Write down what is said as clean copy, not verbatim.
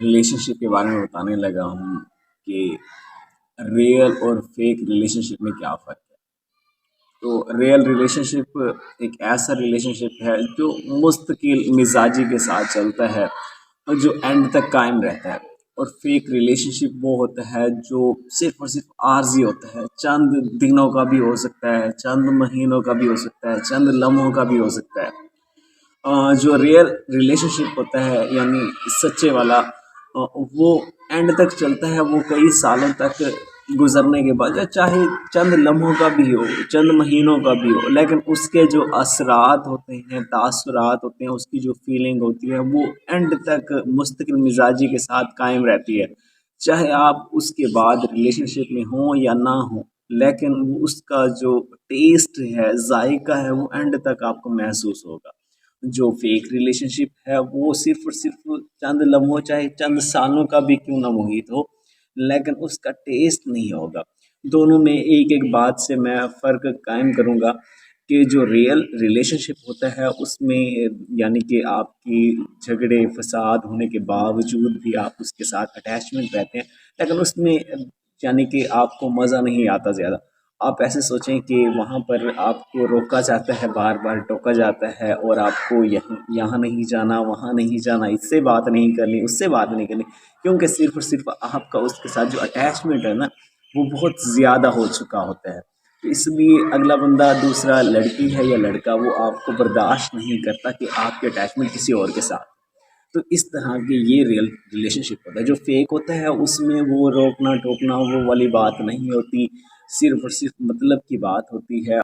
Relation شپ کے بارے میں بتانے لگا ہوں کہ ریئل اور فیک ریلیشن شپ میں کیا فرق ہے۔ تو ریئل ریلیشن شپ ایک ایسا ریلیشن شپ ہے جو مستقل مزاجی کے ساتھ چلتا ہے اور جو اینڈ تک قائم رہتا ہے، اور فیک ریلیشن شپ وہ ہوتا ہے جو صرف اور صرف عارضی ہوتا ہے، چند دنوں کا بھی ہو سکتا ہے، چند مہینوں کا بھی ہو سکتا ہے، چند لمحوں کا بھی ہو سکتا ہے۔ جو ریئل ریلیشن شپ ہوتا ہے یعنی سچے والا، وہ اینڈ تک چلتا ہے، وہ کئی سالوں تک گزرنے کے بعد، یا چاہے چند لمحوں کا بھی ہو، چند مہینوں کا بھی ہو، لیکن اس کے جو اثرات ہوتے ہیں، تاثرات ہوتے ہیں، اس کی جو فیلنگ ہوتی ہے وہ اینڈ تک مستقل مزاجی کے ساتھ قائم رہتی ہے۔ چاہے آپ اس کے بعد ریلیشن شپ میں ہوں یا نہ ہوں، لیکن اس کا جو ٹیسٹ ہے، ذائقہ ہے، وہ اینڈ تک آپ کو محسوس ہوگا۔ جو فیک ریلیشن شپ ہے وہ صرف اور صرف چند لمحوں، چاہے چند سالوں کا بھی کیوں نہ محیط ہو، لیکن اس کا ٹیسٹ نہیں ہوگا۔ دونوں میں ایک ایک بات سے میں فرق قائم کروں گا کہ جو ریئل ریلیشن شپ ہوتا ہے اس میں یعنی کہ آپ کی جھگڑے فساد ہونے کے باوجود بھی آپ اس کے ساتھ اٹیچمنٹ رہتے ہیں، لیکن اس میں یعنی کہ آپ کو مزہ نہیں آتا زیادہ۔ آپ ایسے سوچیں کہ وہاں پر آپ کو روکا جاتا ہے، بار بار ٹوکا جاتا ہے، اور آپ کو یہاں نہیں جانا، وہاں نہیں جانا، اس سے بات نہیں کرنی، اس سے بات نہیں کرنی، کیونکہ صرف اور صرف آپ کا اس کے ساتھ جو اٹیچمنٹ ہے نا وہ بہت زیادہ ہو چکا ہوتا ہے۔ تو اس لیے اگلا بندہ، دوسرا لڑکی ہے یا لڑکا، وہ آپ کو برداشت نہیں کرتا کہ آپ کے اٹیچمنٹ کسی اور کے ساتھ۔ تو اس طرح کی یہ ریئل ریلیشن شپ ہوتا ہے۔ جو فیک ہوتا ہے اس میں وہ روکنا ٹوکنا وہ والی بات نہیں ہوتی، صرف اور صرف مطلب کی بات ہوتی ہے۔